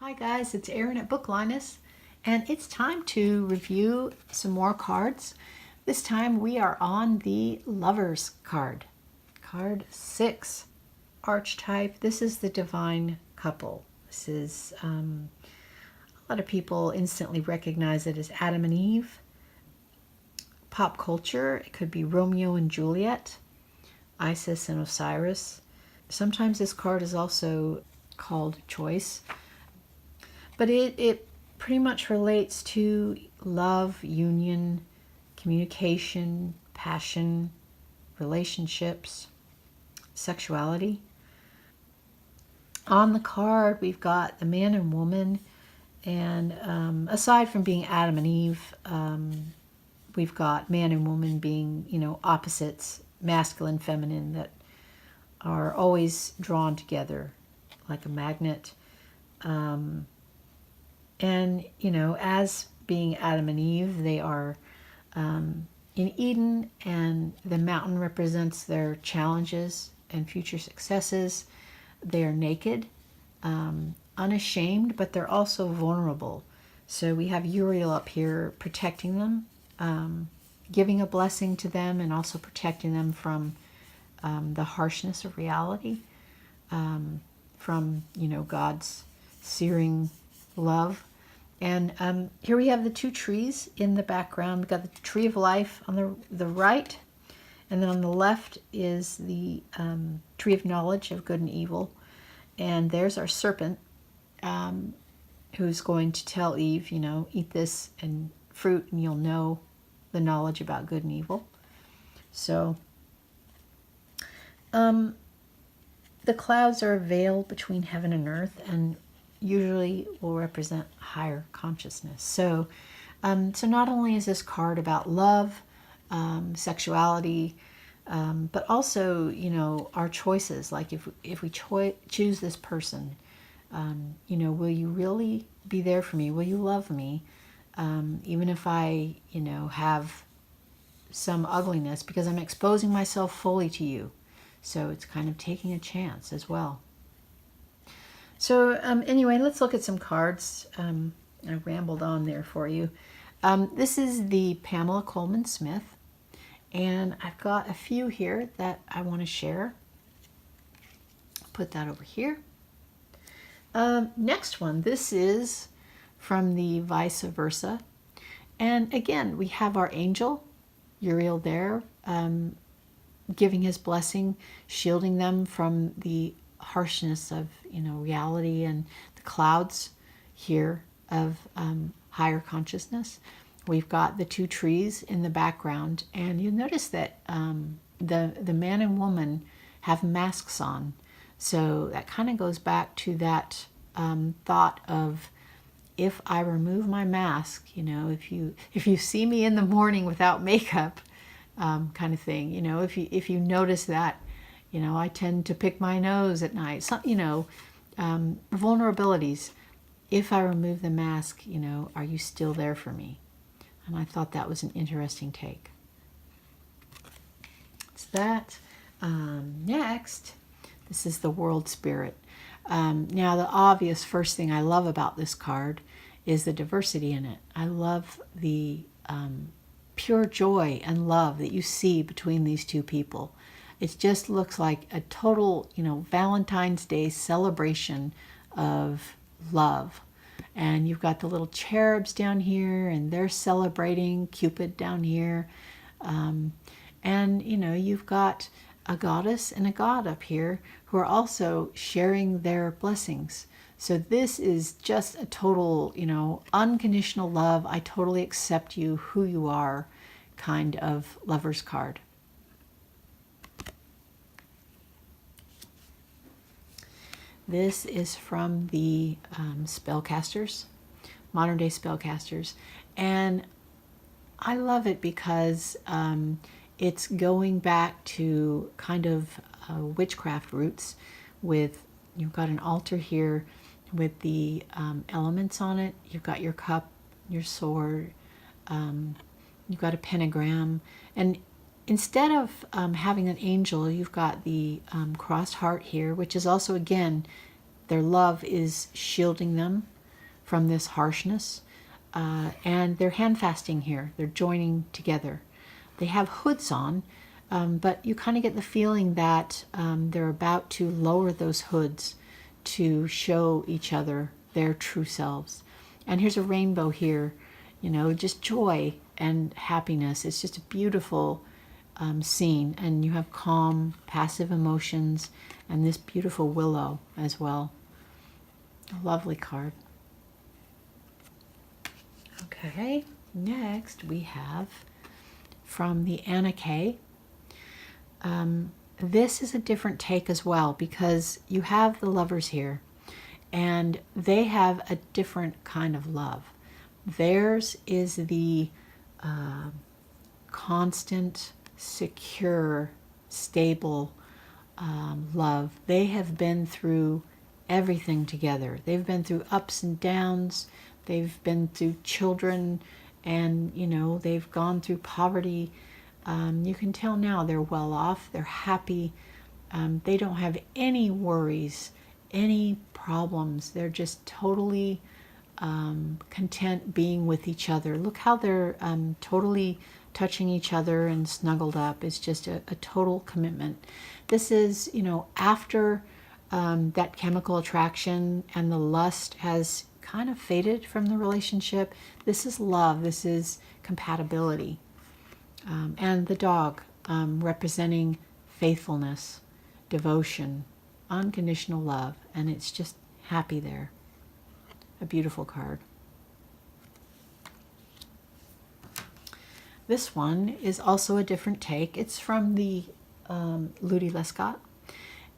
Hi guys, it's Erin at Book Linus, and it's time to review some more cards. This time we are on the Lovers card. Card 6, archetype. This is the divine couple. This is, a lot of people instantly recognize it as Adam and Eve. Pop culture, it could be Romeo and Juliet, Isis and Osiris. Sometimes this card is also called choice. But it pretty much relates to love, union, communication, passion, relationships, sexuality. On the card, we've got the man and woman. And aside from being Adam and Eve, we've got man and woman being, opposites, masculine, feminine, that are always drawn together like a magnet. And, as being Adam and Eve, they are in Eden, and the mountain represents their challenges and future successes. They are naked, unashamed, but they're also vulnerable. So we have Uriel up here protecting them, giving a blessing to them, and also protecting them from the harshness of reality, from, God's searing love. And here we have the two trees in the background. We've got the tree of life on the right, and then on the left is the tree of knowledge of good and evil. And there's our serpent, who's going to tell Eve, eat this and fruit and you'll know the knowledge about good and evil. So the clouds are a veil between heaven and earth, and usually will represent higher consciousness. So not only is this card about love, sexuality, but also, our choices. Like if we choose this person, will you really be there for me? Will you love me? Even if I, have some ugliness, because I'm exposing myself fully to you. So it's kind of taking a chance as well. So anyway, let's look at some cards. I rambled on there for you. This is the Pamela Coleman Smith, and I've got a few here that I want to share. Put that over here. Next one, this is from the Visaversa. And again, we have our angel, Uriel there, giving his blessing, shielding them from the harshness of reality and the clouds here of higher consciousness. We've got the two trees in the background, and you'll notice that the man and woman have masks on. So that kind of goes back to that thought of, if I remove my mask, if you see me in the morning without makeup, kind of thing, if you notice that, I tend to pick my nose at night. So, vulnerabilities. If I remove the mask, are you still there for me? And I thought that was an interesting take. It's that. Next, this is the World Spirit. Now, the obvious first thing I love about this card is the diversity in it. I love the pure joy and love that you see between these two people. It just looks like a total, Valentine's Day celebration of love. And you've got the little cherubs down here, and they're celebrating Cupid down here. And, you've got a goddess and a god up here who are also sharing their blessings. So this is just a total, unconditional love. I totally accept you, who you are, kind of lover's card. This is from the Spellcasters, modern day Spellcasters. And I love it because it's going back to kind of witchcraft roots. You've got an altar here with the elements on it. You've got your cup, your sword, you've got a pentagram. And instead of having an angel, you've got the crossed heart here, which is also, again, their love is shielding them from this harshness. And they're handfasting here. They're joining together. They have hoods on, but you kind of get the feeling that they're about to lower those hoods to show each other their true selves. And here's a rainbow here, you know, just joy and happiness. It's just a beautiful scene. And you have calm, passive emotions and this beautiful willow as well. A lovely card. Okay, next we have from the Anna K. This is a different take as well, because you have the lovers here and they have a different kind of love. Theirs is the constant, secure, stable love. They have been through everything together. They've been through ups and downs. They've been through children, and you know, they've gone through poverty. You can tell now they're well off, they're happy. They don't have any worries, any problems. They're just totally content being with each other. Look how they're totally touching each other and snuggled up. It's just a total commitment. This is, you know, after that chemical attraction and the lust has kind of faded from the relationship. This is love. This is compatibility. And the dog representing faithfulness, devotion, unconditional love. And it's just happy there. A beautiful card. This one is also a different take. It's from the Ludy Lescot.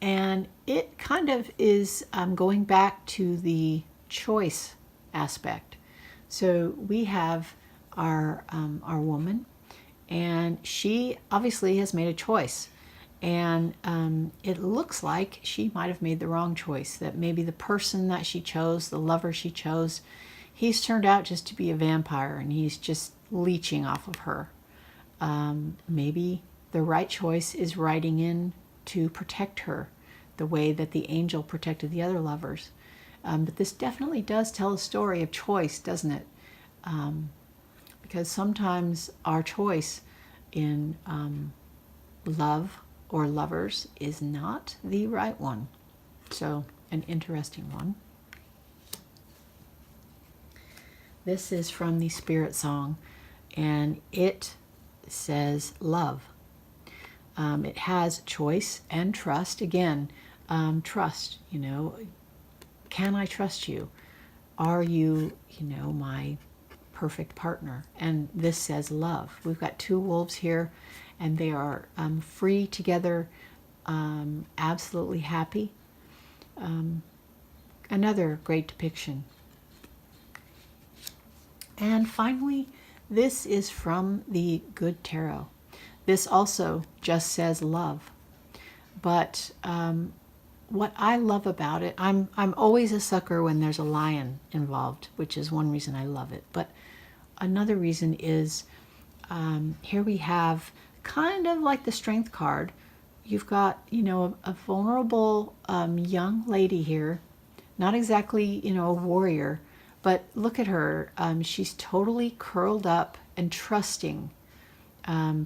And it kind of is going back to the choice aspect. So we have our woman, and she obviously has made a choice, and it looks like she might have made the wrong choice, that maybe the person that she chose, the lover she chose, he's turned out just to be a vampire and he's just leeching off of her. Maybe the right choice is riding in to protect her the way that the angel protected the other lovers. But this definitely does tell a story of choice, doesn't it? Because sometimes our choice in love or lovers is not the right one. So, an interesting one. This is from the Spirit Song, and it says love. It has choice and trust. Again, trust, you know, can I trust you? Are you, you know, my perfect partner? And this says love. We've got two wolves here, and they are free together, absolutely happy. Another great depiction. And finally, this is from the Good Tarot. This also just says love. But what I love about it, I'm always a sucker when there's a lion involved, which is one reason I love it. But another reason is here we have kind of like the Strength card. You've got, you know, a vulnerable young lady here, not exactly, you know, a warrior, but look at her. She's totally curled up and trusting,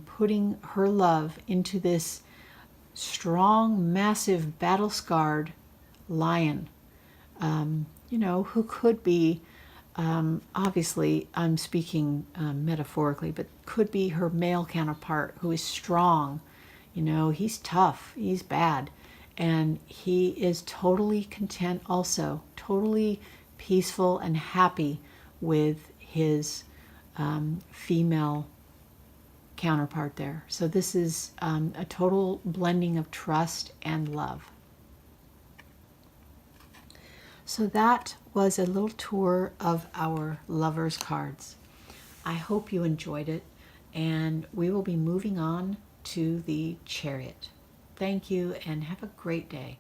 putting her love into this strong, massive, battle-scarred lion, you know, who could be, obviously, I'm speaking metaphorically, but could be her male counterpart who is strong. You know, he's tough, he's bad, and he is totally content also, totally peaceful and happy with his female counterpart there. So this is a total blending of trust and love. So that was a little tour of our lovers cards. I hope you enjoyed it, and we will be moving on to the Chariot. Thank you and have a great day.